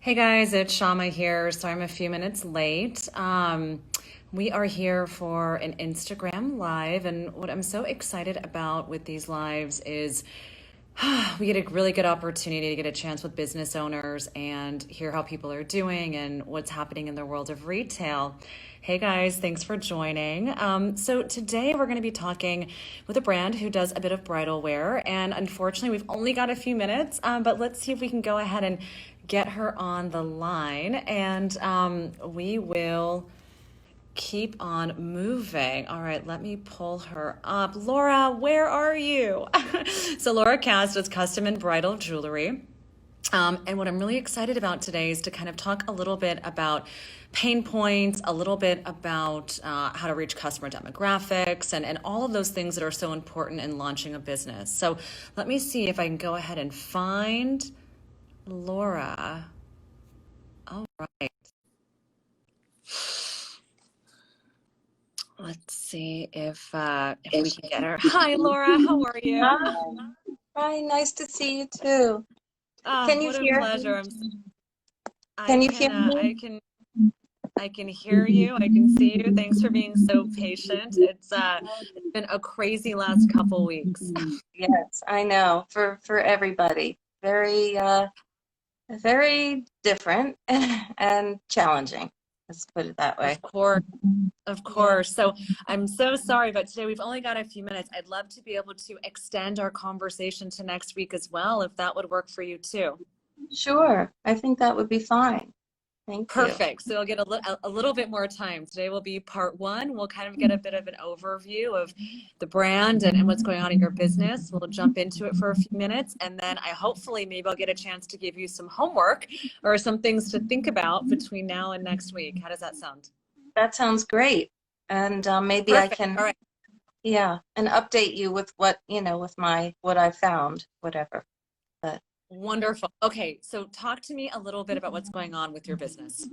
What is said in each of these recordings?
Hey guys, it's Syama here. Sorry I'm a few minutes late. We are here for an Instagram live, and what I'm so excited about with these lives is we get a really good opportunity to get a chance with business owners and hear how people are doing and what's happening in the world of retail. Hey guys, thanks for joining. So today we're going to be talking with a brand who does a bit of bridal wear, and unfortunately we've only got a few minutes, but let's see if we can go ahead and get her on the line, and we will keep on moving. All right, let me pull her up. Laura, where are you? So Laura Kass does custom and bridal jewelry. And what I'm really excited about today is to kind of talk a little bit about pain points, a little bit about how to reach customer demographics, and all of those things that are so important in launching a business. So let me see if I can go ahead and find Laura. All right. Let's see if we can get her. Hi, Laura. How are you? Hi. Hi, nice to see you too. Oh, Can you what a hear pleasure. me? I Can you hear can uh, me? I can I can hear you. I can see you. Thanks for being so patient. It's been a crazy last couple weeks. Yes, I know. For everybody. Very different and challenging. Let's put it that way. Of course, of Yeah, course. So I'm so sorry, but today we've only got a few minutes. I'd love to be able to extend our conversation to next week as well, if that would work for you too. sure. I think that would be fine. Thank you. Perfect. So you'll get a little bit more time. Today will be part one. We'll kind of get a bit of an overview of the brand and what's going on in your business. We'll jump into it for a few minutes. And then I hopefully maybe I'll get a chance to give you some homework or some things to think about between now and next week. How does that sound? That sounds great. And maybe I Perfect. can, All right. yeah, and update you with with what I found, whatever. But Wonderful. Okay. So talk to me a little bit about what's going on with your business.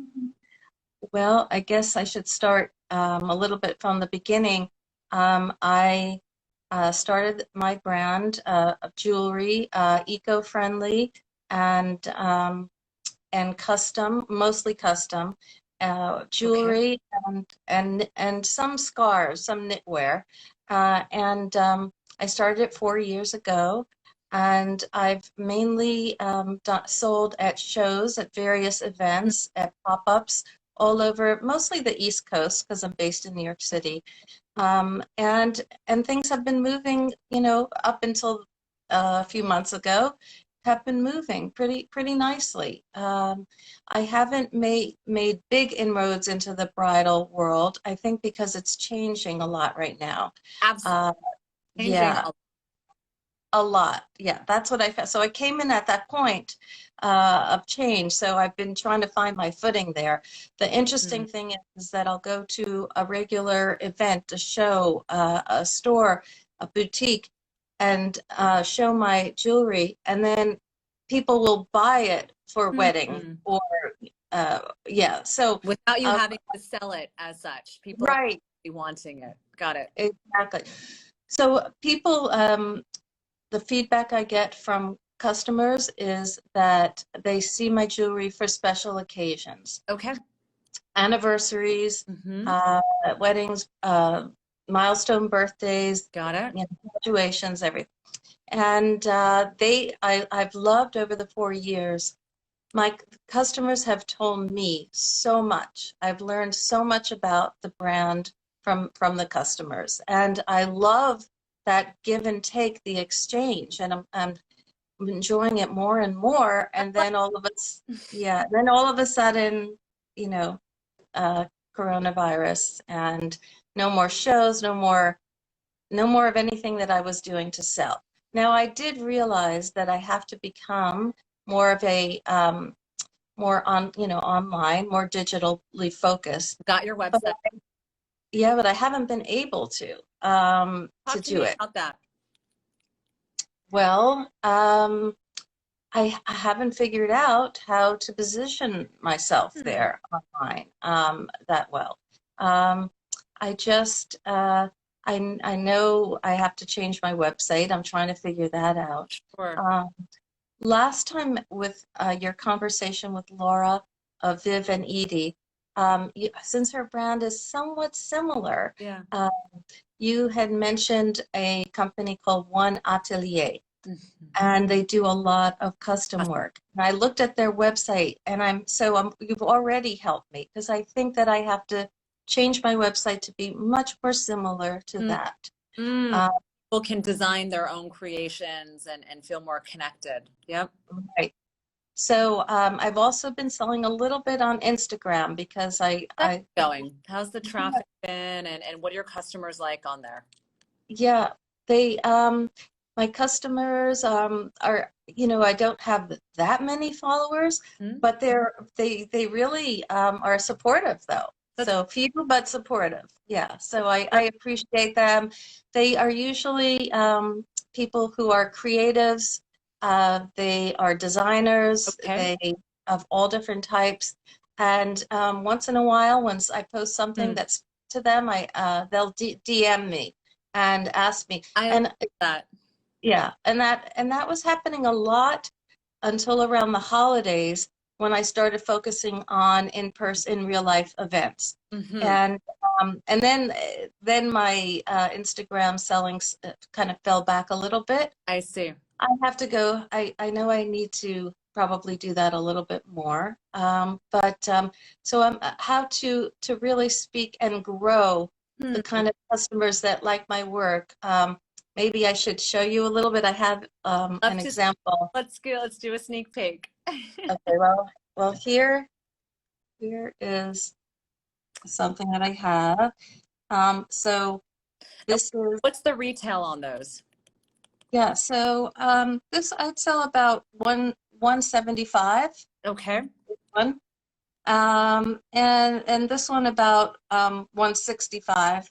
Well, I guess I should start a little bit from the beginning. I started my brand of jewelry, eco-friendly and custom, mostly custom Okay. jewelry and some scarves, some knitwear. And I started it 4 years ago, and I've mainly sold at shows, at various events, at pop-ups all over, mostly the East Coast because I'm based in New York City. And things have been moving, up until a few months ago, have been moving pretty nicely. I haven't made big inroads into the bridal world, I think because it's changing a lot right now. Absolutely. Uh, Changing yeah, a a lot. Yeah, that's what I felt. So I came in at that point of change. So I've been trying to find my footing there. The interesting thing is that I'll go to a regular event, a show, a store, a boutique, and show my jewelry, and then people will buy it for weddings lot. or yeah. So Without you uh, having to sell it as such. People are right, actually wanting it. Got it. exactly. So people, the feedback I get from customers is that they see my jewelry for special occasions, Okay. anniversaries, Mm-hmm. uh, weddings, milestone birthdays, Got it. graduations, everything. And I've loved over the 4 years. My customers have told me so much. I've learned so much about the brand from the customers, and I love that give and take, the exchange, and I'm enjoying it more and more. And then all of a sudden, you know, uh, coronavirus, and no more shows, no more of anything that I was doing to sell. Now, I did realize that I have to become more of a more online, more digitally focused. Got your But website. yeah, but I haven't been able to Talk to do me it. about that. Well, I haven't figured out how to position myself Hmm. there online that well. Um, I just I know I have to change my website. I'm trying to figure that out. Sure. Um, last time with your conversation with Laura, Viv, and Edie, since her brand is somewhat similar, Yeah. you had mentioned a company called One Atelier, Mhm. and they do a lot of custom work. And I looked at their website, and you've already helped me because I think that I have to change my website to be much more similar to Mm. that. Mm. Uh, People can design their own creations and feel more connected. Yep. right. So I've also been selling a little bit on Instagram because That's going. How's the traffic been and what are your customers like on there? yeah, they my customers are, I don't have that many followers, Hmm? but they really are supportive though. That's So few but supportive. Yeah. So I appreciate them. They are usually people who are creatives. They are designers. okay. They of all different types. And once in a while, once I post something Hmm. that's to them, they'll DM me and asked me. I love And that. yeah, and that was happening a lot until around the holidays when I started focusing on in real life events. Hmm. And then my Instagram selling kind of fell back a little bit. I see. I have to go. I know I need to probably do that a little bit more. But so how to really speak and grow the Hmm. kind of customers that like my work. Maybe I should show you a little bit. I have Love an to example. let's do a sneak peek. Okay, well here is something that I have. So this is What's the retail on those? yeah. So this I'd sell about 175. Okay. One. And this one about 165.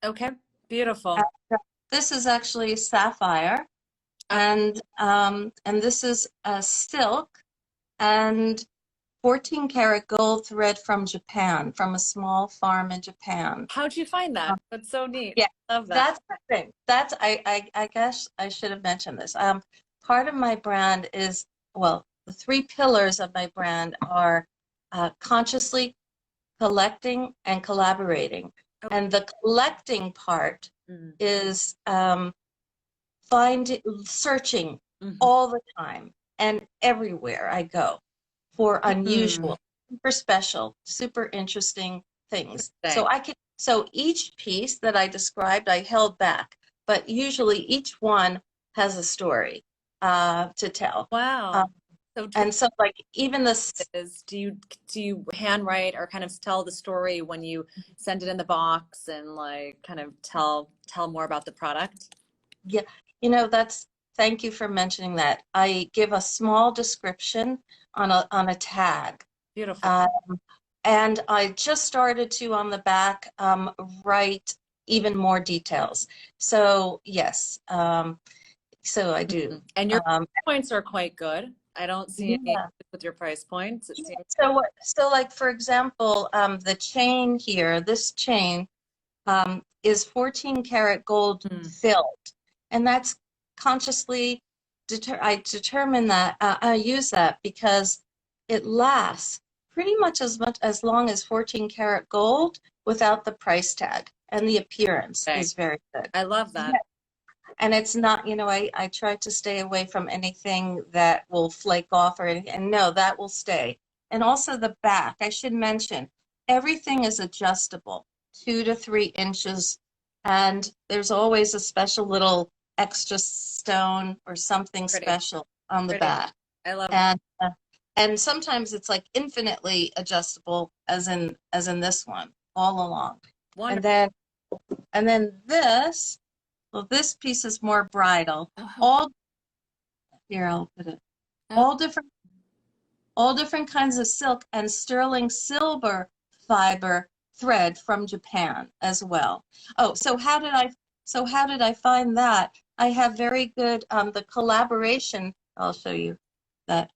Okay. Uh, Beautiful. This is actually sapphire, Uh, and this is a silk and 14 karat gold thread from Japan, from a small farm in Japan. how'd you find that? That's so neat. Yeah, Love that. that's the thing. I guess I should have mentioned this. Part of my brand is, well, the three pillars of my brand are consciously collecting and collaborating. Okay. And the collecting part Mm. is searching Mhm. all the time and everywhere I go for Mm. unusual, super special, super interesting things. Interesting. So each piece that I described, I held back, but usually each one has a story to tell. Wow. Um, So and so like even this, is do you handwrite or kind of tell the story when you send it in the box and like kind of tell more about the product? yeah, thank you for mentioning that. I give a small description on a tag. Beautiful. Um, and I just started to on the back write even more details. So yes, so I do. And your Um, points are quite good. I don't see any yeah. issues with your price points. It seems So like for example, the chain here, this chain is 14 karat gold mm, filled, and that's consciously I determine that I use that because it lasts pretty much as long as 14 karat gold without the price tag, and the appearance okay. is very good. I love Yeah. that. And it's not, I try to stay away from anything that will flake off or anything. And no, that will stay. And also the back, I should mention, everything is adjustable, 2 to 3 inches. And there's always a special little extra stone or something Pretty, special on the pretty. back. I love that. And sometimes it's like infinitely adjustable, as in this one, all along. And Wonderful. then and then this, well, this piece is more bridal. Oh, All here, I'll put it. oh, All different, all different kinds of silk and sterling silver fiber thread from Japan as well. Oh, so how did I find that? I have very good the collaboration. I'll show you that.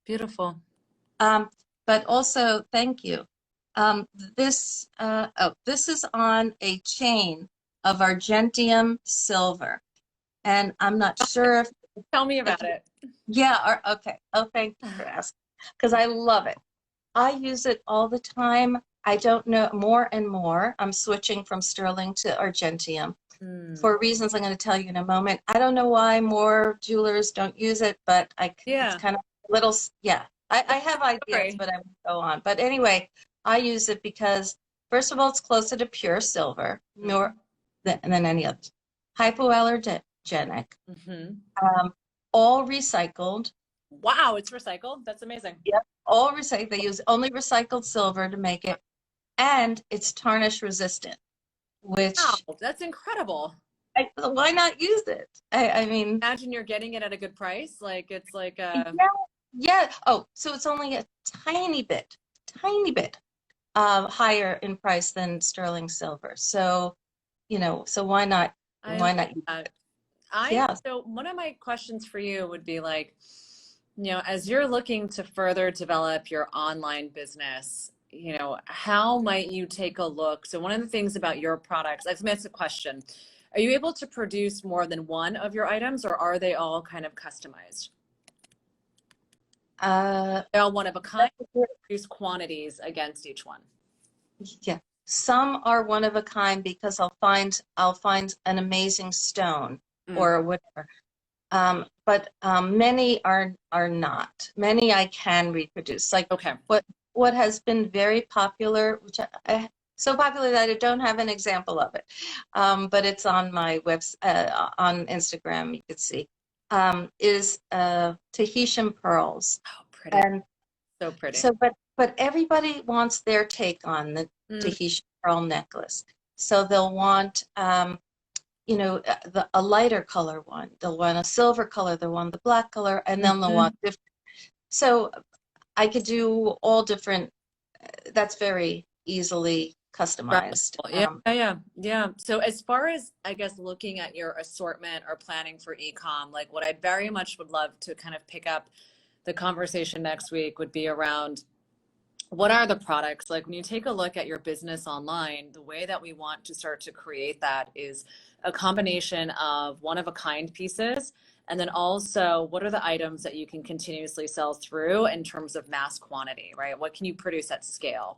beautiful. Um, but also, thank you. This is on a chain of Argentium silver, and I'm not sure if Tell me about it. Yeah, okay. Oh, thank you for asking. Because I love it. I use it all the time. I don't know, more and more. I'm switching from sterling to argentium Mm. for reasons I'm going to tell you in a moment. I don't know why more jewelers don't use it, but it's Yeah. kind of a little, yeah. I have ideas, Sorry. but I won't go on. But anyway, I use it because, first of all, it's closer to pure silver, more than any others. Hypoallergenic, Mm-hmm. um, all recycled. Wow, it's recycled. That's amazing. Yep, all recycled. They use only recycled silver to make it, and it's tarnish resistant, Wow, which that's incredible. why not use it? I mean, Imagine you're getting it at a good price. Like it's like yeah, a yeah. Oh, so it's only a tiny bit higher in price than sterling silver. So, so why not? I love Why not use that. it? Yeah. So one of my questions for you would be like, as you're looking to further develop your online business, how might you take a look? So one of the things about your products, I've asked a question. Are you able to produce more than one of your items, or are they all kind of customized? They're all one of a kind, produce quantities against each one. Yeah. Some are one of a kind because I'll find an amazing stone Mm, or whatever. But many are not. Many I can reproduce. Like okay. what has been very popular, which so popular that I don't have an example of it, but it's on my on Instagram. You could see is Tahitian pearls, Oh, pretty. and So pretty. so but everybody wants their take on the Mm, Tahitian pearl necklace. So they'll want a lighter color one. They'll want a silver color, they'll want the black color, and then they'll mhm. want different. So I could do all different, that's very easily customized. Replicable. Yeah, yeah, yeah, yeah. So as far as I guess looking at your assortment or planning for e-com, like what I very much would love to kind of pick up the conversation next week would be around what are the products? Like when you take a look at your business online, the way that we want to start to create that is a combination of one of a kind pieces. And then also, what are the items that you can continuously sell through in terms of mass quantity, right? What can you produce at scale?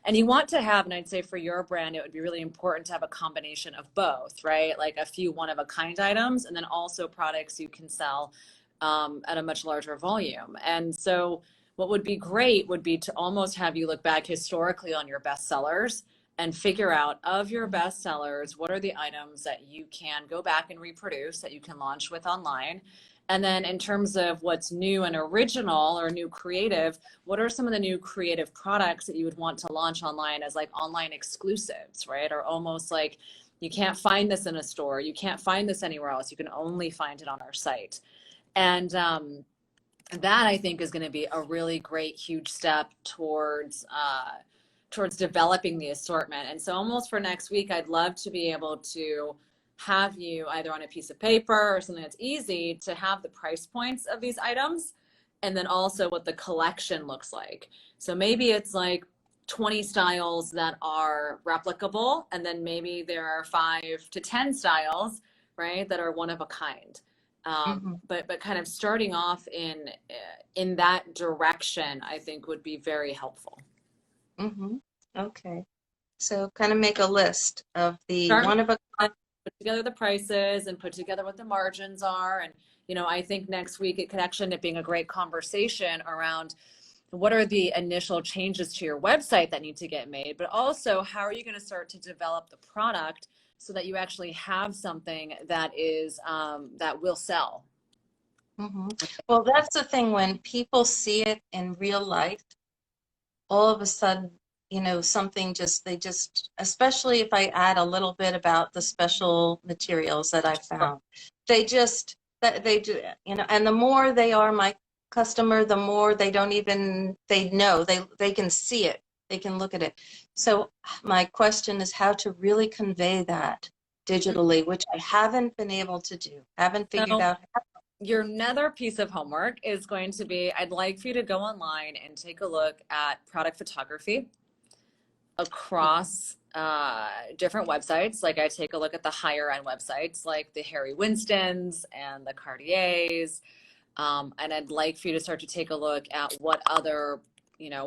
And you want to have, and I'd say for your brand, it would be really important to have a combination of both, right? Like a few one of a kind items, and then also products you can sell at a much larger volume. And so, what would be great would be to almost have you look back historically on your best sellers and figure out of your best sellers, what are the items that you can go back and reproduce that you can launch with online. And then in terms of what's new and original or new creative, what are some of the new creative products that you would want to launch online as like online exclusives, right? Or almost like you can't find this in a store, you can't find this anywhere else, you can only find it on our site. And that I think is going to be a really great, huge step towards developing the assortment. And so, almost for next week, I'd love to be able to have you either on a piece of paper or something that's easy to have the price points of these items, and then also what the collection looks like. So maybe it's like 20 styles that are replicable, and then maybe there are 5 to 10 styles, right, that are one of a kind. Hmm. But kind of starting off in that direction, I think would be very helpful. Hmm. Okay. So kind of make a list of the Start with one of a kind. put together the prices and put together what the margins are. And, I think next week it could actually end up being a great conversation around what are the initial changes to your website that need to get made, but also how are you going to start to develop the product so that you actually have something that is that will sell. Hmm. Well, that's the thing when people see it in real life, all of a sudden, something especially if I add a little bit about the special materials that I found, that they do, and the more they are my customer, the more they know, they can see it, they can look at it. So my question is how to really convey that digitally, which I haven't been able to do, haven't figured So out how. your another piece of homework is going to be I'd like for you to go online and take a look at product photography across different websites. Like I take a look at the higher end websites like the Harry Winstons and the Cartiers. And I'd like for you to start to take a look at what other,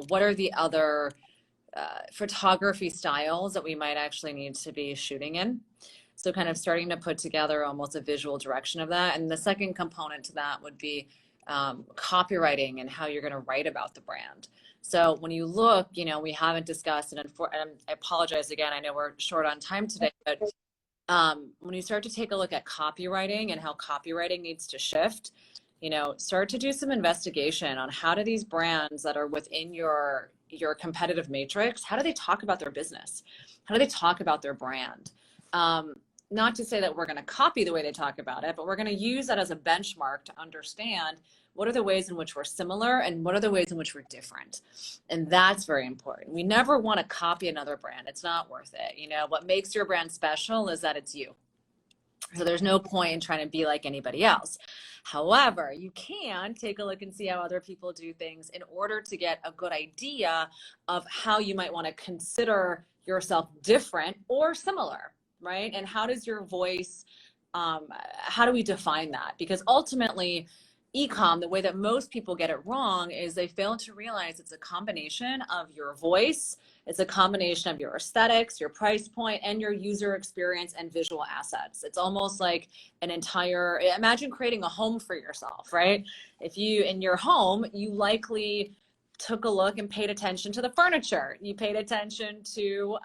what are the other photography styles that we might actually need to be shooting in. So kind of starting to put together almost a visual direction of that. And the second component to that would be copywriting and how you're going to write about the brand. So when you look, we haven't discussed, and I apologize again, I know we're short on time today, but when you start to take a look at copywriting and how copywriting needs to shift, start to do some investigation on how do these brands that are within your competitive matrix, how do they talk about their business? How do they talk about their brand? Not to say that we're going to copy the way they talk about it, but we're going to use that as a benchmark to understand what are the ways in which we're similar and what are the ways in which we're different. And that's very important. We never want to copy another brand. It's not worth it. What makes your brand special is that it's you. So there's no point in trying to be like anybody else. However, you can take a look and see how other people do things in order to get a good idea of how you might want to consider yourself different or similar, right? And how does your voice, how do we define that? Because ultimately, e-com, the way that most people get it wrong is they fail to realize it's a combination of your voice, it's a combination of your aesthetics, your price point, and your user experience and visual assets. It's almost like imagine creating a home for yourself, right? If you, in your home, you likely took a look and paid attention to the furniture. You paid attention to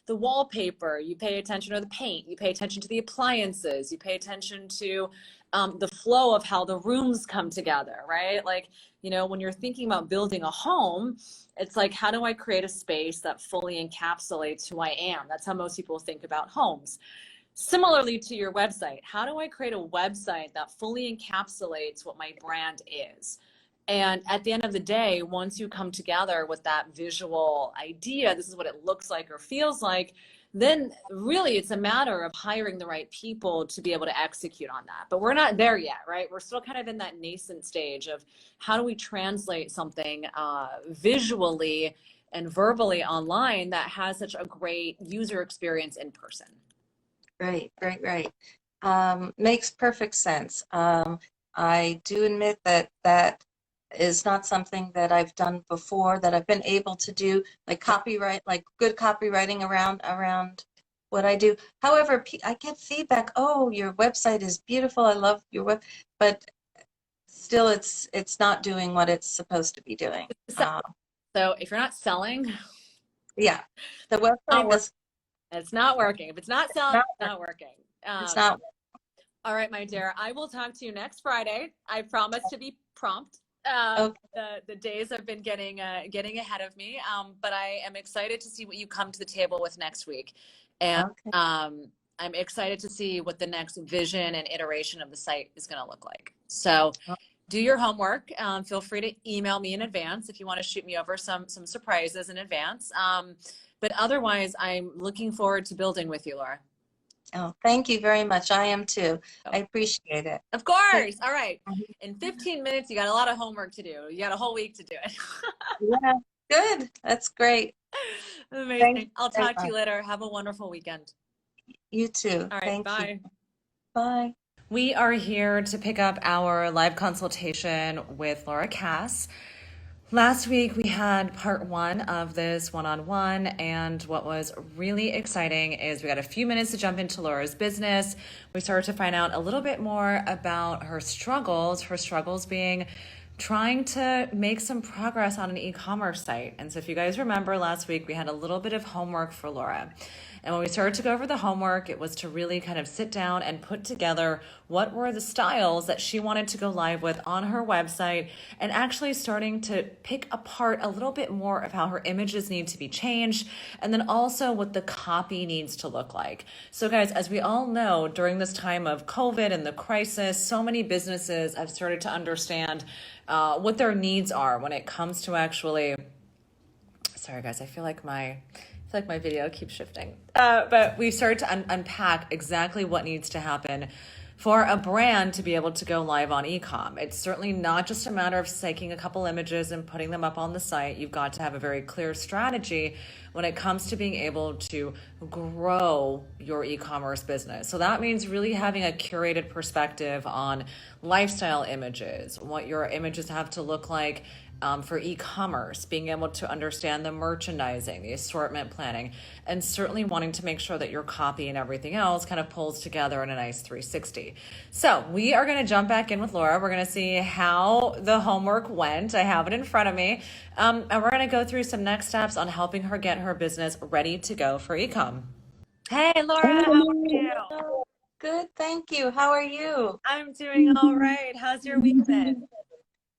the wallpaper, you pay attention to the paint, you pay attention to the appliances, you pay attention to the flow of how the rooms come together, right? Like, when you're thinking about building a home, it's like, how do I create a space that fully encapsulates who I am? That's how most people think about homes. Similarly to your website, how do I create a website that fully encapsulates what my brand is? And at the end of the day, once you come together with that visual idea, this is what it looks like or feels like, then really it's a matter of hiring the right people to be able to execute on that. But we're not there yet, right? We're still kind of in that nascent stage of how do we translate something visually and verbally online that has such a great user experience in person. Right. Makes perfect sense. I do admit that is not something that I've done before, that I've been able to do, like good copywriting around what I do. However, I get feedback, oh, your website is beautiful, I love your web, but still it's not doing what it's supposed to be doing. So if you're not selling, yeah, the website it's not working. If it's not selling, it's not working. It's not. All right, my dear, I will talk to you next Friday. I promise to be prompt. Okay. The days have been getting ahead of me, but I am excited to see what you come to the table with next week, and Okay. I'm excited to see what the next vision and iteration of the site is going to look like. So do your homework. Feel free to email me in advance if you want to shoot me over some surprises in advance. But otherwise, I'm looking forward to building with you, Laura. Oh, thank you very much. I am too. I appreciate it. Of course. All right. In 15 minutes, you got a lot of homework to do. You got a whole week to do it. Yeah, good. That's great. Amazing. I'll talk to you later. Have a wonderful weekend. You too. All right. Bye. Bye. We are here to pick up our live consultation with Laura Kass. Last week, we had part one of this one-on-one, and what was really exciting is we got a few minutes to jump into Laura's business. We started to find out a little bit more about her struggles being trying to make some progress on an e-commerce site. And so if you guys remember last week, we had a little bit of homework for Laura. And when we started to go over the homework, it was to really kind of sit down and put together what were the styles that she wanted to go live with on her website, and actually starting to pick apart a little bit more of how her images need to be changed, and then also what the copy needs to look like. So guys, as we all know, during this time of COVID and the crisis, so many businesses have started to understand what their needs are when it comes to actually, sorry guys, I feel like my video keeps shifting. But we started to unpack exactly what needs to happen for a brand to be able to go live on e-com. It's certainly not just a matter of taking a couple images and putting them up on the site. You've got to have a very clear strategy when it comes to being able to grow your e-commerce business. So that means really having a curated perspective on lifestyle images, what your images have to look like for e-commerce, being able to understand the merchandising, the assortment planning, and certainly wanting to make sure that your copy and everything else kind of pulls together in a nice 360. So we are going to jump back in with Laura. We're going to see how the homework went. I have it in front of me. And we're going to go through some next steps on helping her get her business ready to go for e-com. Hey, Laura, how are you? Good, thank you. How are you? I'm doing all right. How's your week been?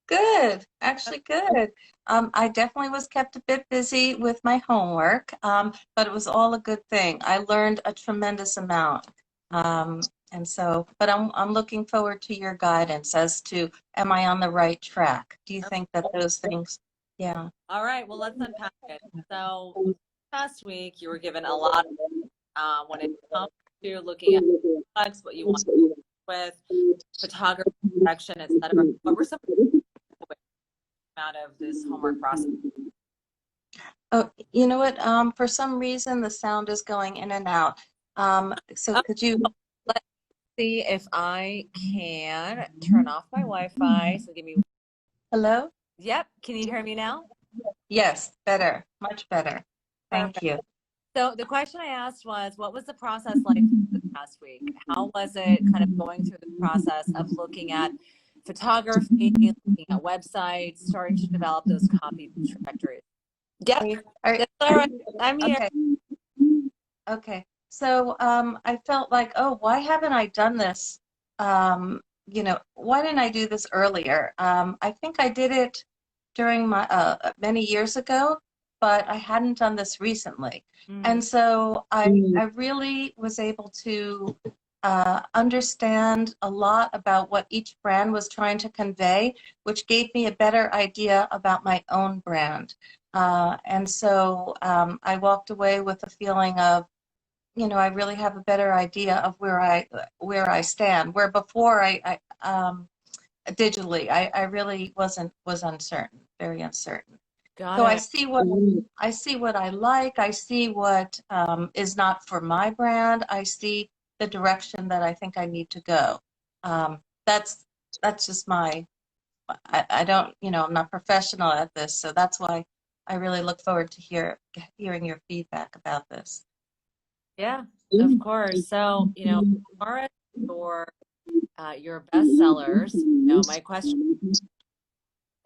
Good, actually good. I definitely was kept a bit busy with my homework, but it was all a good thing. I learned a tremendous amount. And so, but I'm looking forward to your guidance as to, am I on the right track? Do you think that those things, yeah. All right, well, let's unpack it. So last week you were given a lot when it comes to looking at products, what you want to do with photography, direction, etc. What were some out of this homework process? Oh, you know what? For some reason the sound is going in and out. So could you let's see if I can turn off my Wi-Fi. So give me. Hello? Yep. Can you hear me now? Yes, better, much better. Thank Perfect. you. So the question I asked was, what was the process like this past week? How was it kind of going through the process of looking at photography, looking at websites, starting to develop those copy trajectories? Yep. That's all right. I'm here. Okay. Okay. So I felt like, oh, why haven't I done this? Why didn't I do this earlier? I think I did it during my many years ago, but I hadn't done this recently. And so I really was able to understand a lot about what each brand was trying to convey, which gave me a better idea about my own brand. And so I walked away with a feeling of, I really have a better idea of where I stand. Where before digitally, I really was uncertain, very uncertain. Got So it. I see what I like. I see what is not for my brand. I see the direction that I think I need to go. That's just I don't, I'm not professional at this, so that's why I really look forward to hearing your feedback about this. Yeah, of course. So, as far as your bestsellers, my question is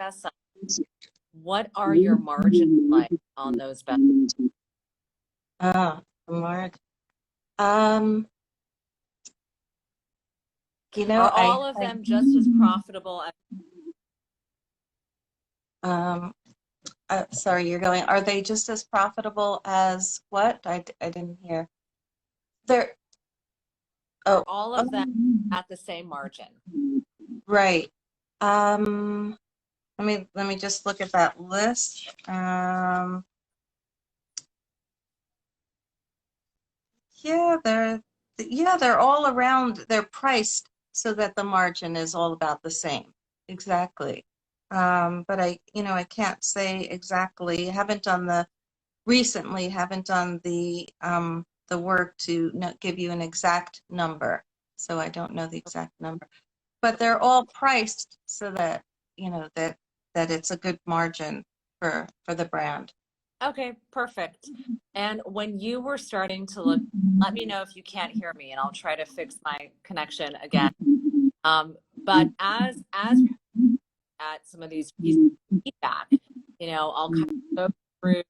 bestsellers, what are your margins like on those bestsellers? Mark. Are all of them just as profitable as sorry, are they just as profitable as what? I didn't hear. all of them at the same margin? Right. Let me just look at that list. They're all around. They're priced so that the margin is all about the same. Exactly. But I can't say exactly. Haven't done the work to give you an exact number, so I don't know the exact number. But they're all priced so that that it's a good margin for the brand. Okay, perfect. And when you were starting to look, let me know if you can't hear me, and I'll try to fix my connection again. But as at some of these pieces of feedback, I'll kind of go through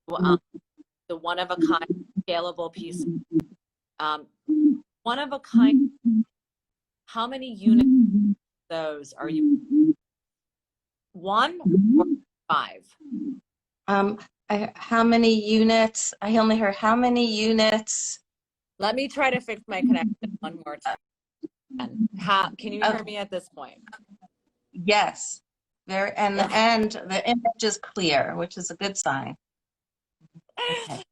the one-of-a-kind scalable piece. One-of-a-kind, how many units of those are you? One or five? How many units? I only heard how many units. Let me try to fix my connection one more time. Can you hear me at this point? Yes. And the image is clear, which is a good sign.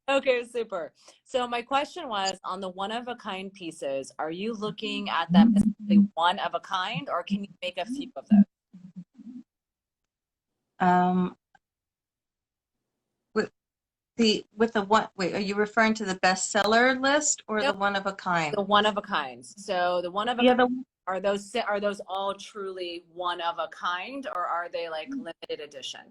Okay, super. So my question was, on the one-of-a-kind pieces, are you looking at them as one of a kind, or can you make a few of those? With the one, wait, are you referring to the bestseller list or the Nope, one of a kind? the one of a kinds. So the one of a Yeah, kind, are those all truly one of a kind, or are they like limited edition?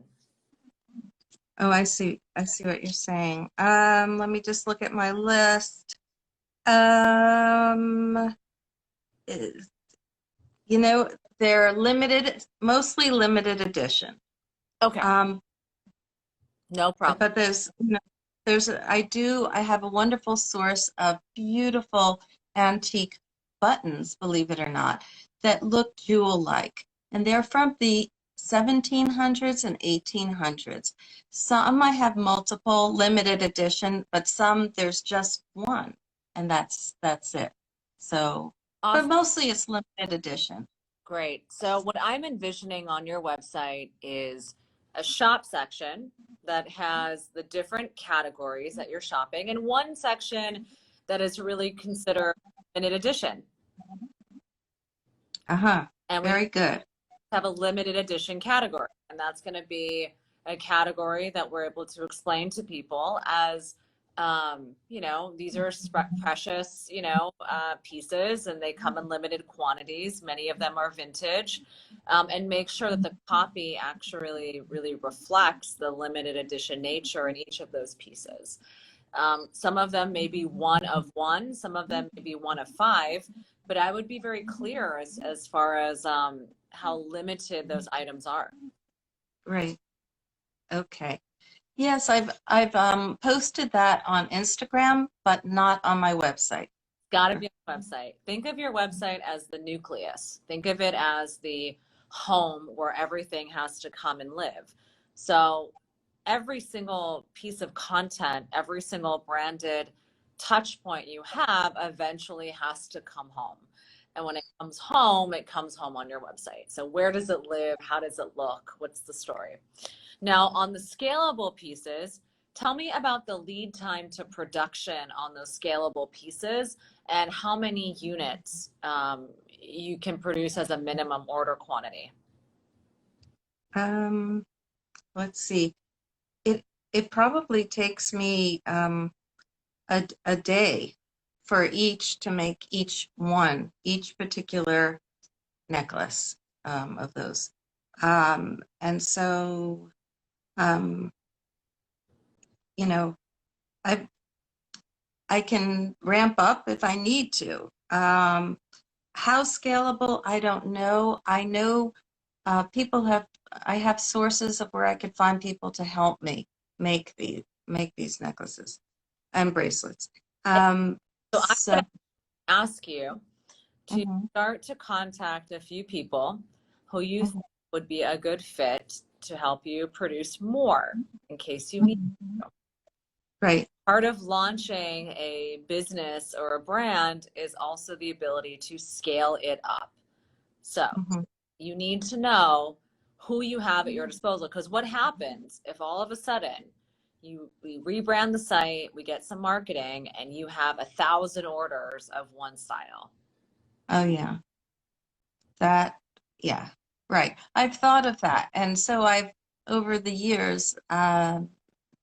oh, I see. I see what you're saying. Let me just look at my list. Is- they're limited, mostly limited edition. Okay, Um, no problem. but I have a wonderful source of beautiful antique buttons, believe it or not, that look jewel-like. And they're from the 1700s and 1800s. Some I have multiple limited edition, but some there's just one, and that's it. So, but Awesome. mostly it's limited edition. Great. So what I'm envisioning on your website is a shop section that has the different categories that you're shopping, and one section that is really considered limited edition. Uh-huh. And we Very good. have a limited edition category, and that's going to be a category that we're able to explain to people as these are precious, pieces, and they come in limited quantities. Many of them are vintage, and make sure that the copy actually really reflects the limited edition nature in each of those pieces. Some of them may be one of one, some of them may be one of five, but I would be very clear as far as how limited those items are. Great. Okay. Yes, I've posted that on Instagram, but not on my website. Got to be on the website. Think of your website as the nucleus. Think of it as the home where everything has to come and live. So every single piece of content, every single branded touch point you have eventually has to come home. And when it comes home on your website. So where does it live? How does it look? What's the story? Now, on the scalable pieces, tell me about the lead time to production on those scalable pieces and how many units you can produce as a minimum order quantity. Let's see. It probably takes me a day for each to make each particular necklace of those. And so, um, you know, I can ramp up if I need to. How scalable, I don't know. I know I have sources of where I could find people to help me make these necklaces and bracelets. So I'm So, going to ask you to mhm, start to contact a few people who you mhm, think would be a good fit to help you produce more in case you need mhm. to. Right. Part of launching a business or a brand is also the ability to scale it up. So Mhm. you need to know who you have at your disposal, because what happens if all of a sudden we rebrand the site, we get some marketing, and you have 1,000 orders of one style? Oh yeah. That, yeah, right. I've thought of that. And so I've, over the years,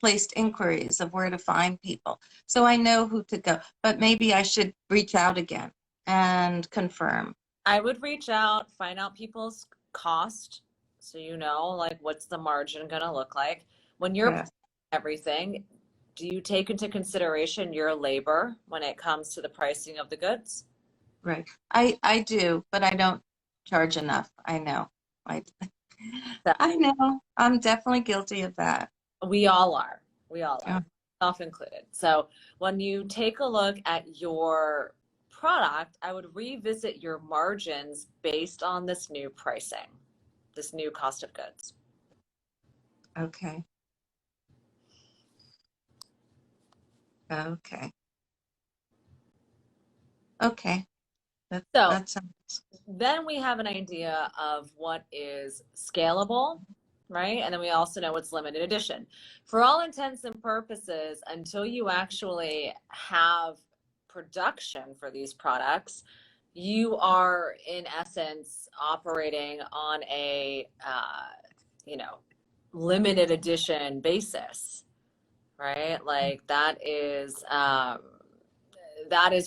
placed inquiries of where to find people. So I know who to go, but maybe I should reach out again and confirm. I would reach out, find out people's cost, so you know, like, what's the margin going to look like when you're Yes, everything. Do you take into consideration your labor when it comes to the pricing of the goods? right. I do, but I don't charge enough. I know. I, So I know. I'm definitely guilty of that. we all are. We all Yeah. are, self included. So when you take a look at your product, I would revisit your margins based on this new pricing, this new cost of goods. Okay. Okay. Okay. So That sounds. then we have an idea of what is scalable, right? And then we also know what's limited edition. For all intents and purposes, until you actually have production for these products, you are in essence operating on a, you know, limited edition basis, right? Like that is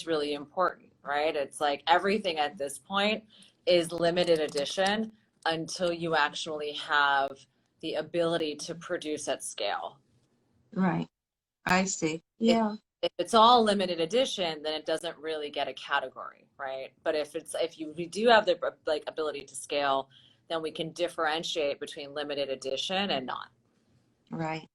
really important, right? It's like everything at this point is limited edition until you actually have the ability to produce at scale. Right. I see. If Yeah. if it's all limited edition, then it doesn't really get a category, right? But if we do have the like ability to scale, then we can differentiate between limited edition and not. Right.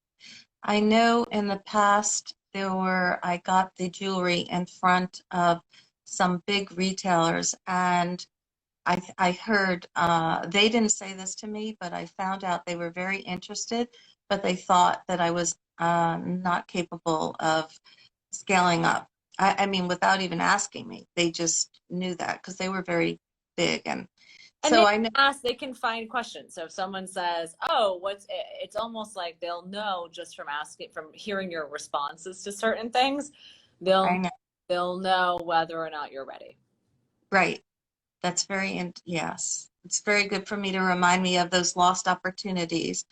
I know in the past I got the jewelry in front of some big retailers, and I heard, they didn't say this to me, but I found out they were very interested, but they thought that I was not capable of scaling up. I mean, without even asking me, they just knew that because they were very big. And And so they I know, they can find questions. So if someone says, "Oh, it's almost like they'll know just from asking, from hearing your responses to certain things, I they'll know, they'll know whether or not you're ready." right. That's yes, it's very good for me to remind me of those lost opportunities.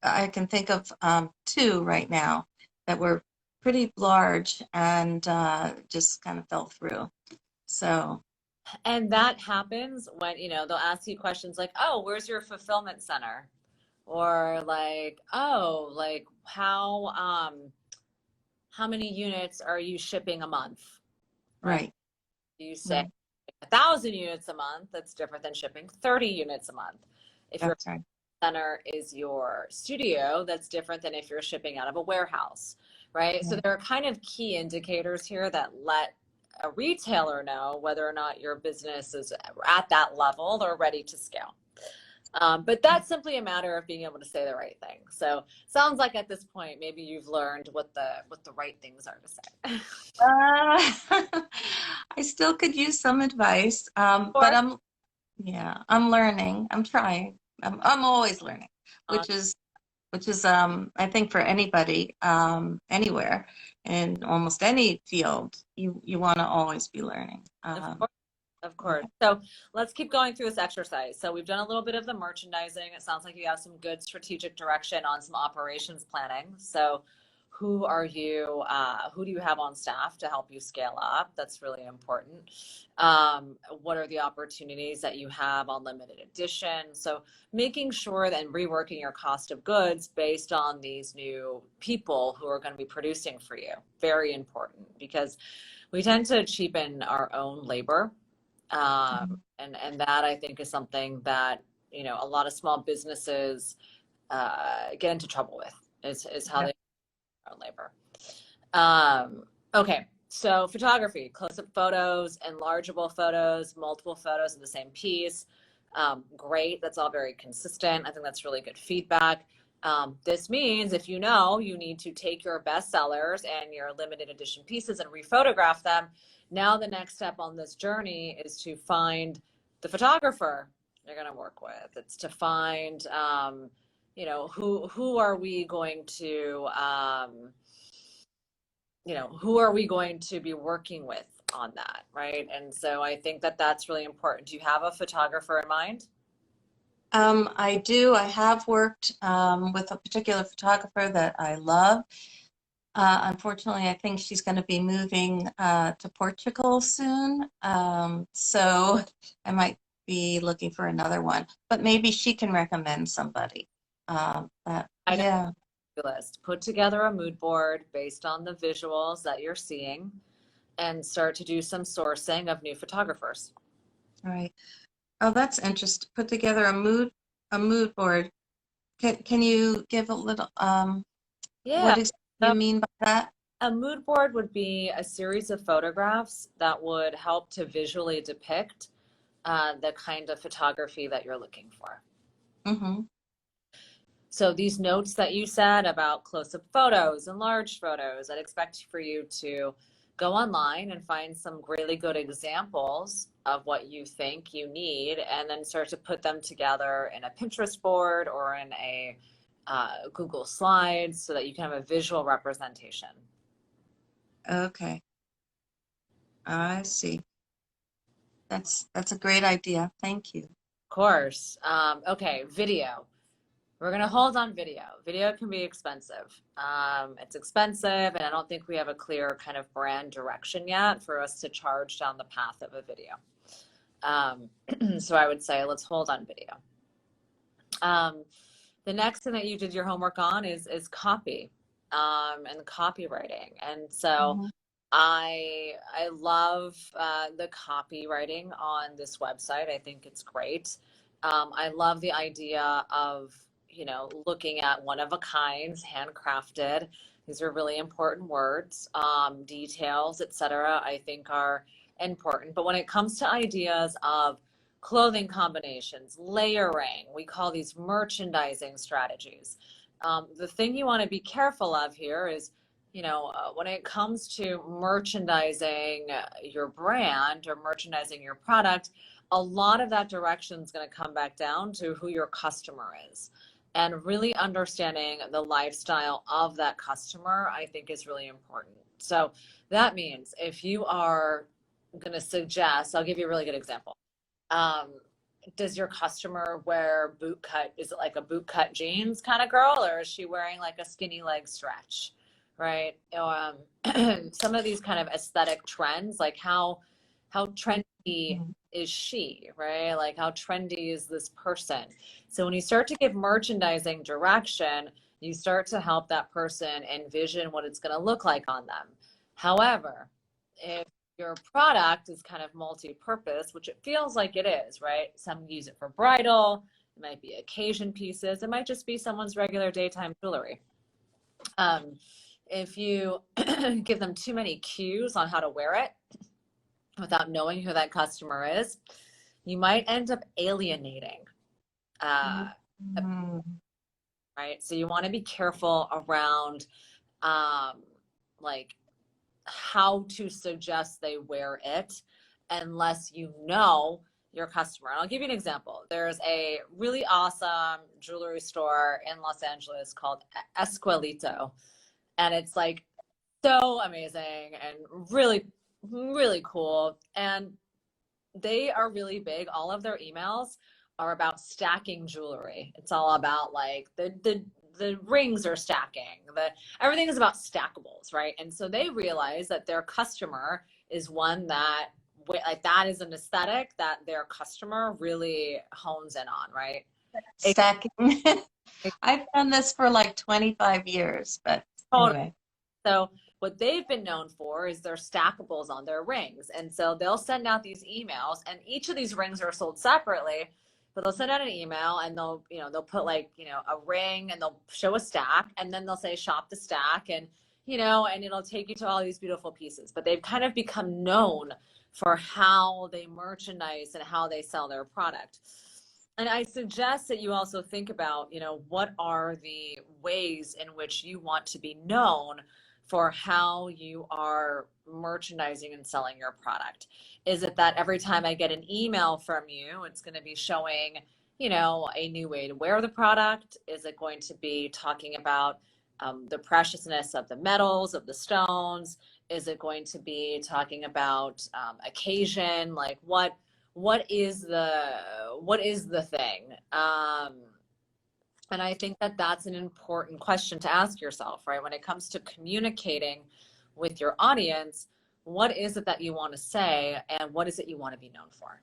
I can think of two right now that were pretty large and just kind of fell through. So, And that happens when, they'll ask you questions like, "Oh, where's your fulfillment center?" Or like, "Oh, like how many units are you shipping a month?" Right? right, You say right, 1,000 units a month, that's different than shipping 30 units a month. If your that's right. center is your studio, that's different than if you're shipping out of a warehouse, right? So Right. there are kind of key indicators here that let a retailer know whether or not your business is at that level or ready to scale. But that's simply a matter of being able to say the right thing. So sounds like at this point, maybe you've learned what the right things are to say. I still could use some advice, but Or I'm learning. I'm trying. I'm always learning, uh, which is I think for anybody, anywhere, in almost any field, you want to always be learning. of course. Of course. Yeah. So let's keep going through this exercise. So we've done a little bit of the merchandising. It sounds like you have some good strategic direction on some operations planning. So who do you have on staff to help you scale up? That's really important. What are the opportunities that you have on limited edition? So making sure that and reworking your cost of goods based on these new people who are going to be producing for you. Very important because we tend to cheapen our own labor, Mhm. and that I think is something that a lot of small businesses get into trouble with is how Yeah. they own labor. Okay, so photography, close-up photos, enlargeable photos, multiple photos of the same piece. Great, that's all very consistent. I think that's really good feedback. This means if you need to take your best sellers and your limited edition pieces and rephotograph them, now the next step on this journey is to find the photographer you're going to work with. It's to find, who are we going to, who are we going to be working with on that, right? And so I think that that's really important. Do you have a photographer in mind? I do. I have worked with a particular photographer that I love. Unfortunately, I think she's going to be moving to Portugal soon. So I might be looking for another one, but maybe she can recommend somebody. I know. Yeah, List. Put together a mood board based on the visuals that you're seeing and start to do some sourcing of new photographers. right. Oh, that's interesting. Put together a mood board. Can you give a little Yeah. what exactly you So mean by that? a mood board would be a series of photographs that would help to visually depict the kind of photography that you're looking for. Mm-hmm. So these notes that you said about close-up photos, enlarged photos, I'd expect for you to go online and find some really good examples of what you think you need and then start to put them together in a Pinterest board or in a Google Slides so that you can have a visual representation. Okay, I see. That's a great idea. Thank you. Of course. Okay, video. We're gonna hold on video. Video can be expensive. It's expensive, and I don't think we have a clear kind of brand direction yet for us to charge down the path of a video. So I would say let's hold on video. The next thing that you did your homework on is copy, and copywriting. And so Mhm. I love the copywriting on this website. I think it's great. I love the idea of, looking at one of a kinds, handcrafted. These are really important words. Details, etc. I think are important. But when it comes to ideas of clothing combinations, layering, we call these merchandising strategies. The thing you want to be careful of here is, when it comes to merchandising your brand or merchandising your product, a lot of that direction is going to come back down to who your customer is. And really understanding the lifestyle of that customer, I think, is really important. So that means if you are going to suggest, I'll give you a really good example. Um, does your customer wear boot cut? Is it like a boot cut jeans kind of girl, or is she wearing like a skinny leg stretch? Right. Some of these kind of aesthetic trends, like how trendy Mhm. is she, right? Like how trendy is this person? So when you start to give merchandising direction, you start to help that person envision what it's going to look like on them. However, if your product is kind of multi-purpose, which it feels like it is, right? Some use it for bridal, it might be occasion pieces, it might just be someone's regular daytime jewelry. If you give them too many cues on how to wear it without knowing who that customer is, you might end up alienating. Uh, Mhm. right? So you want to be careful around um, like how to suggest they wear it unless you know your customer. And I'll give you an example. There's a really awesome jewelry store in Los Angeles called Esquelito. And it's like so amazing and really, really cool. And they are really big. All of their emails are about stacking jewelry. It's all about like the rings are stacking. The everything is about stackables, right? And so they realize that their customer is one that like that is an aesthetic that their customer really hones in on, right? It, Stacking. it, I've done this for like 25 years, but totally. anyway. So what they've been known for is their stackables on their rings. And so they'll send out these emails, and each of these rings are sold separately, but they'll send out an email and they'll put like, a ring and they'll show a stack, and then they'll say shop the stack, and and it'll take you to all these beautiful pieces. But they've kind of become known for how they merchandise and how they sell their product. And I suggest that you also think about, what are the ways in which you want to be known for how you are merchandising and selling your product. Is it that every time I get an email from you, it's going to be showing, a new way to wear the product? Is it going to be talking about the preciousness of the metals, of the stones? Is it going to be talking about occasion? Like what is the thing? And I think that that's an important question to ask yourself, right? When it comes to communicating with your audience, what is it that you want to say and what is it you want to be known for?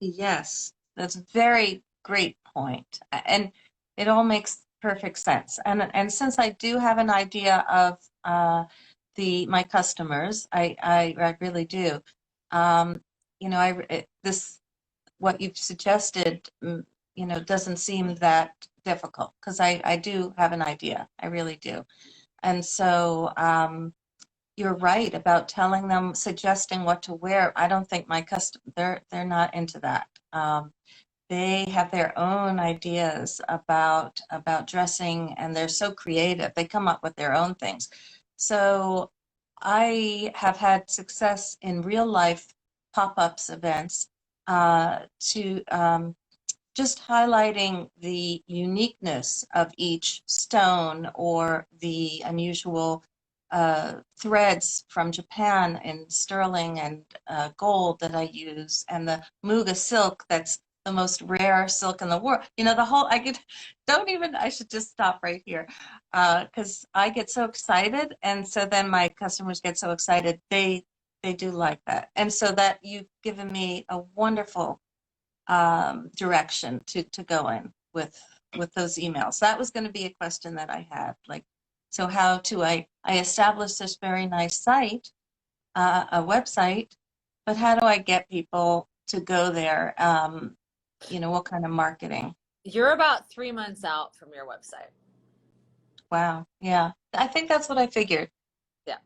Yes, that's a very great point. And it all makes perfect sense. And since I do have an idea of the my customers, I really do. Um, this what you've suggested, doesn't seem that difficult because I do have an idea. I really do. And so you're right about telling them, suggesting what to wear. I don't think my they're not into that. They have their own ideas about dressing, and they're so creative. They come up with their own things. So I have had success in real life pop-ups events to just highlighting the uniqueness of each stone or the unusual threads from Japan and sterling and gold that I use, and the Muga silk that's the most rare silk in the world. You know, the whole, I should just stop right here because I get so excited. And so then my customers get so excited. They do like that. And so that you've given me a wonderful direction to go in with those emails. That was going to be a question that I had. Like, so how do I establish this very nice site, a website, but how do I get people to go there? You know, what kind of marketing? You're about 3 months out from your website. Wow. Yeah. I think that's what I figured. Yeah.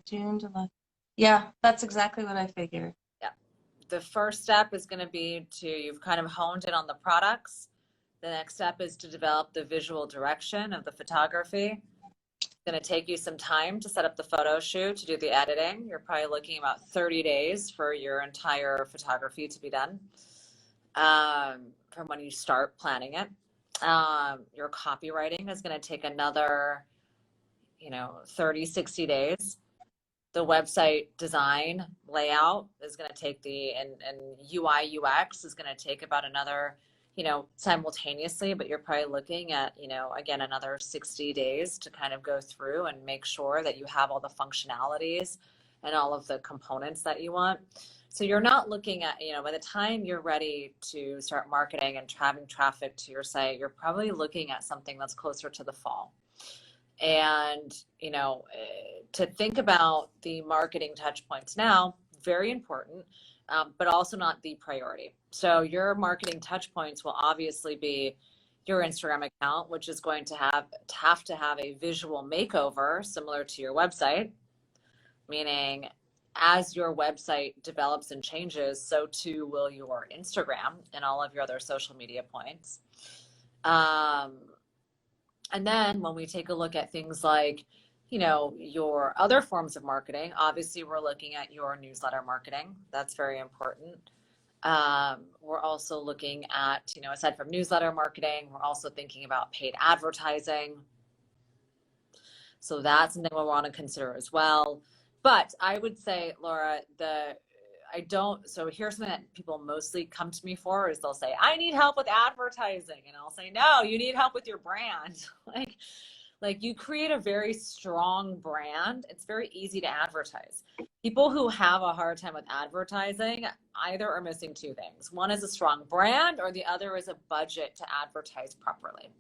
June, July. Yeah, that's exactly what I figured. Yeah. The first step is going to be you've kind of honed in on the products. The next step is to develop the visual direction of the photography. It's going to take you some time to set up the photo shoot, to do the editing. You're probably looking about 30 days for your entire photography to be done from when you start planning it. Your copywriting is going to take another, 30, 60 days. The website design layout is going to take and UI UX is going to take about another, simultaneously, but you're probably looking at, again, another 60 days to kind of go through and make sure that you have all the functionalities and all of the components that you want. So you're not looking at, by the time you're ready to start marketing and having traffic to your site, you're probably looking at something that's closer to the fall. And, to think about the marketing touch points now, very important, but also not the priority. So your marketing touch points will obviously be your Instagram account, which is going to have to have a visual makeover similar to your website, meaning as your website develops and changes, so too will your Instagram and all of your other social media points. And then when we take a look at things like, your other forms of marketing, obviously we're looking at your newsletter marketing. That's very important. We're also looking at, aside from newsletter marketing, we're also thinking about paid advertising. So that's something we'll want to consider as well. But I would say, Laura, so here's something that people mostly come to me for is they'll say, I need help with advertising. And I'll say, no, you need help with your brand. Like you create a very strong brand. It's very easy to advertise. People who have a hard time with advertising either are missing two things. One is a strong brand, or the other is a budget to advertise properly.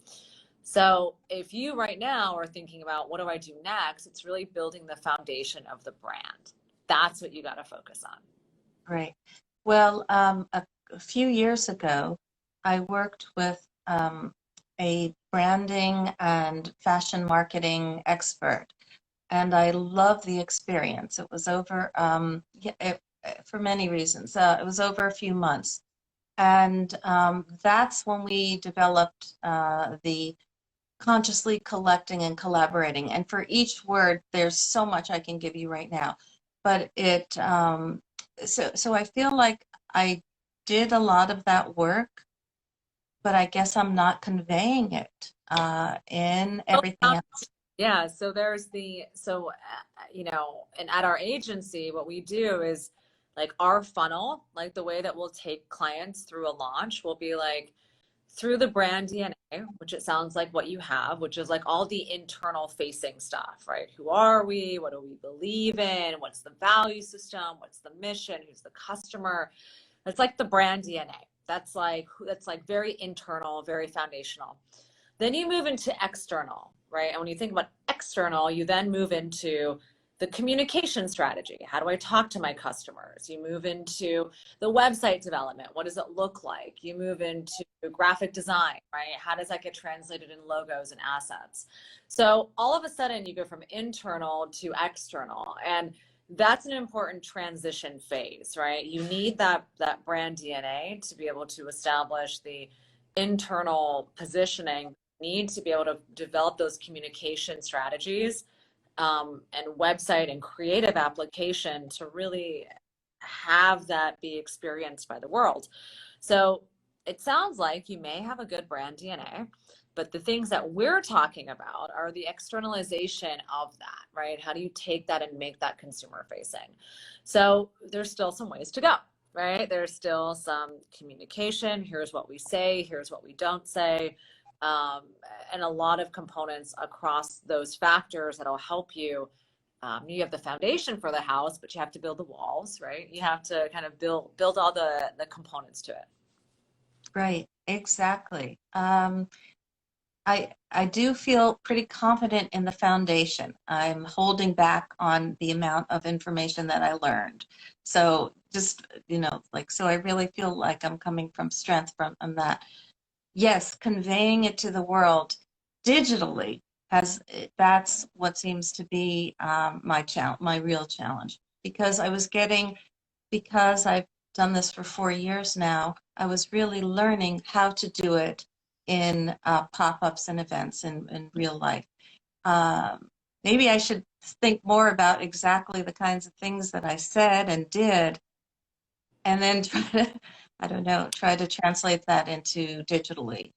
So if you right now are thinking about what do I do next, it's really building the foundation of the brand. That's what you got to focus on. Great. Well, a few years ago, I worked with a branding and fashion marketing expert, and I loved the experience. It was over, for many reasons, it was over a few months. And that's when we developed the consciously collecting and collaborating. And for each word, there's so much I can give you right now. But so I feel like I did a lot of that work, but I guess I'm not conveying it in everything else. Yeah, so and at our agency, what we do is like our funnel, like the way that we'll take clients through a launch will be like through the brand DNA, which it sounds like what you have, which is like all the internal facing stuff, right? Who are we? What do we believe in? What's the value system? What's the mission? Who's the customer? It's like the brand DNA. That's like very internal, very foundational. Then you move into external, right? And when you think about external, you then move into the communication strategy. How do I talk to my customers? You move into the website development. What does it look like? You move into graphic design, right? How does that get translated in logos and assets? So all of a sudden you go from internal to external, and that's an important transition phase, right? You need that brand DNA to be able to establish the internal positioning. You need to be able to develop those communication strategies and website and creative application to really have that be experienced by the world. So it sounds like you may have a good brand DNA. But the things that we're talking about are the externalization of that, right? How do you take that and make that consumer facing? So there's still some ways to go, right? There's still some communication. Here's what we say, here's what we don't say. And a lot of components across those factors that'll help you. You have the foundation for the house, but you have to build the walls, right? You have to kind of build all the components to it. Right, exactly. I do feel pretty confident in the foundation. I'm holding back on the amount of information that I learned. So just, so I really feel like I'm coming from strength from that. Yes, conveying it to the world digitally that's what seems to be my real challenge. Because I've done this for 4 years now, I was really learning how to do it in pop-ups and events in real life. Maybe I should think more about exactly the kinds of things that I said and did, and then try to translate that into digitally.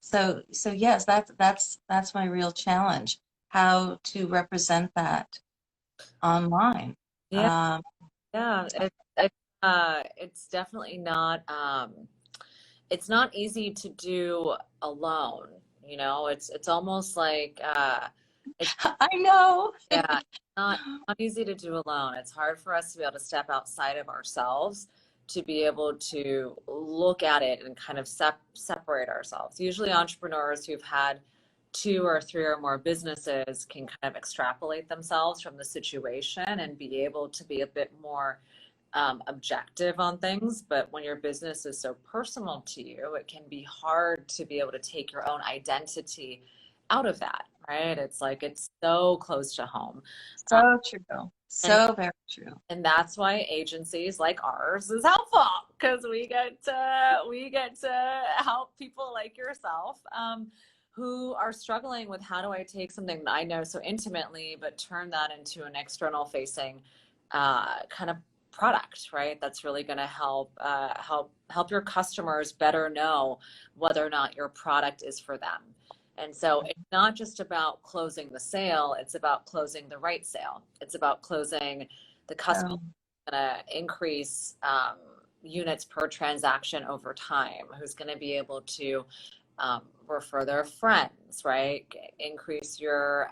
So yes, that's my real challenge, how to represent that online. Yeah, yeah. It's definitely not. It's not easy to do alone. It's almost like it's I know. yeah, not easy to do alone. It's hard for us to be able to step outside of ourselves to be able to look at it and kind of separate ourselves. Usually entrepreneurs who've had 2 or 3 or more businesses can kind of extrapolate themselves from the situation and be able to be a bit more objective on things. But when your business is so personal to you, it can be hard to be able to take your own identity out of that, right? It's like it's so close to home. So true. And So very true. and that's why agencies like ours is helpful, because we get to help people like yourself, who are struggling with how do I take something that I know so intimately but turn that into an external facing kind of product, right? That's really going to help your customers better know whether or not your product is for them. And so it's not just about closing the sale, it's about closing the right sale. It's about closing the customer going to increase units per transaction over time, who's going to be able to refer their friends, right? Increase your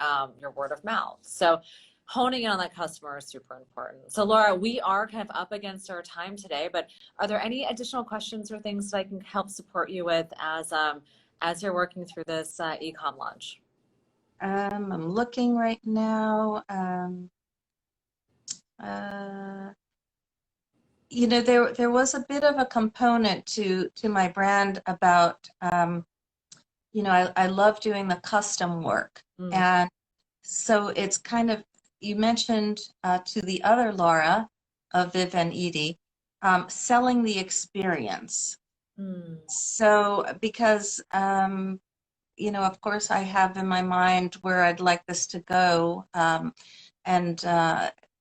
word of mouth. So honing in on that customer is super important. So Laura, we are kind of up against our time today, but are there any additional questions or things that I can help support you with as you're working through this e-com launch? I'm looking right now. There was a bit of a component to my brand about, I love doing the custom work. And so it's kind of, you mentioned to the other Laura of Viv and Edie, selling the experience. So because, of course I have in my mind where I'd like this to go, and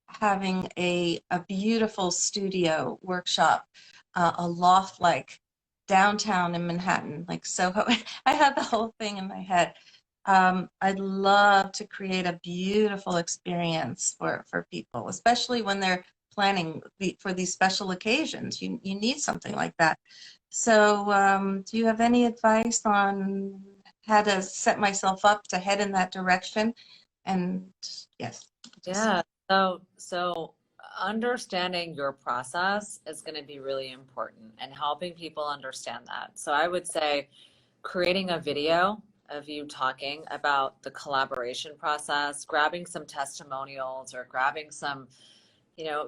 having a beautiful studio workshop, a loft like downtown in Manhattan, like Soho. I had the whole thing in my head. I'd love to create a beautiful experience for people, especially when they're planning for these special occasions. You need something like that. So do you have any advice on how to set myself up to head in that direction? And yes. Yeah. So understanding your process is going to be really important and helping people understand that. So I would say creating a video of you talking about the collaboration process, grabbing some testimonials or grabbing some,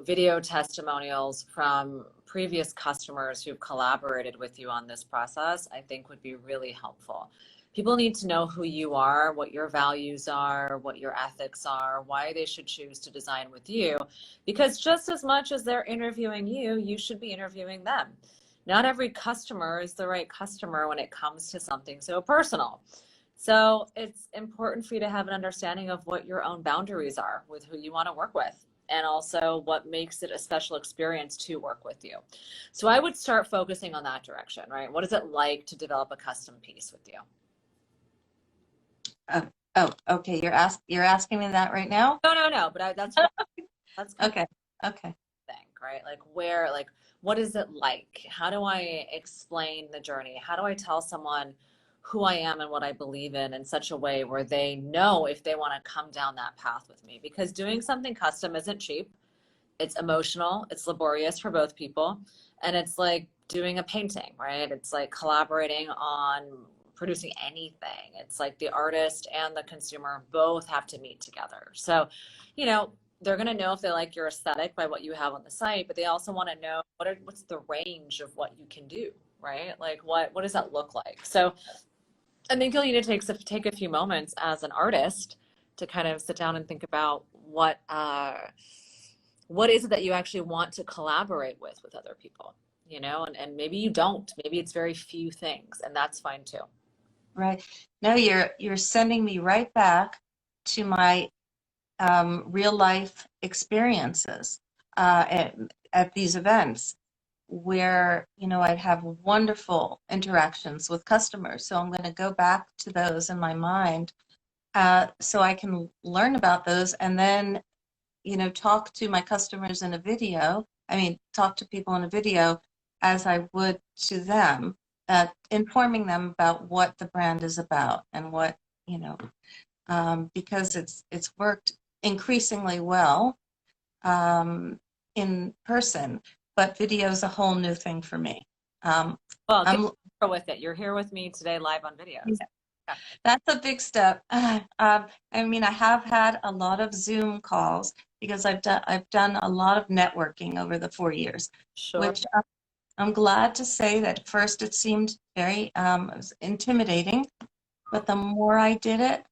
video testimonials from previous customers who've collaborated with you on this process, I think would be really helpful. People need to know who you are, what your values are, what your ethics are, why they should choose to design with you, because just as much as they're interviewing you, you should be interviewing them. Not every customer is the right customer when it comes to something so personal. So it's important for you to have an understanding of what your own boundaries are with who you want to work with, and also what makes it a special experience to work with you. So I would start focusing on that direction, right? What is it like to develop a custom piece with you? Oh, okay. You're asking me that right now? No, but that's kind Okay. Okay. of thing, right? Like where, like, what is it like? How do I explain the journey? How do I tell someone who I am and what I believe in such a way where they know if they want to come down that path with me? Because doing something custom isn't cheap. It's emotional, it's laborious for both people, and it's like doing a painting, right? It's like collaborating on producing anything. It's like the artist and the consumer both have to meet together. So, you know, they're going to know if they like your aesthetic by what you have on the site, but they also want to know what's the range of what you can do, right? Like what does that look like? So I think you'll need to take a few moments as an artist to kind of sit down and think about what is it that you actually want to collaborate with other people, you know, and maybe you don't, maybe it's very few things, and that's fine too. Right. No, you're sending me right back to my real life experiences at these events where, you know, I'd have wonderful interactions with customers. So I'm going to go back to those in my mind so I can learn about those and then, you know, talk to my customers in a video. I mean, talk to people in a video as I would to them, informing them about what the brand is about and what, you know, because it's worked increasingly well in person, but video is a whole new thing for me. Well, get I'm with it. You're here with me today live on videos. Yeah. That's a big step. I mean, I have had a lot of Zoom calls because I've done a lot of networking over the 4 years, Sure. which I'm glad to say that at first it seemed very it was intimidating, but the more I did it,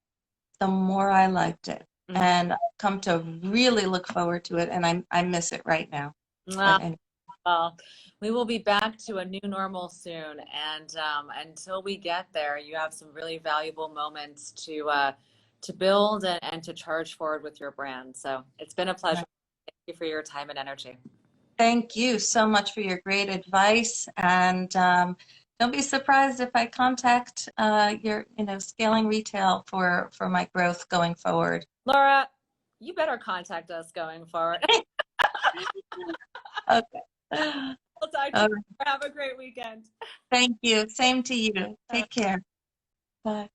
the more I liked it. Mhm. And I've come to really look forward to it, and I miss it right now. But anyway. Well, we will be back to a new normal soon, and until we get there, you have some really valuable moments to build and to charge forward with your brand. So it's been a pleasure. Thank you for your time and energy. Thank you so much for your great advice, and don't be surprised if I contact your, you know, scaling retail for my growth going forward. Laura, you better contact us going forward. Okay. We'll talk to you. Have a great weekend. Thank you. Same to you. Take care. Bye.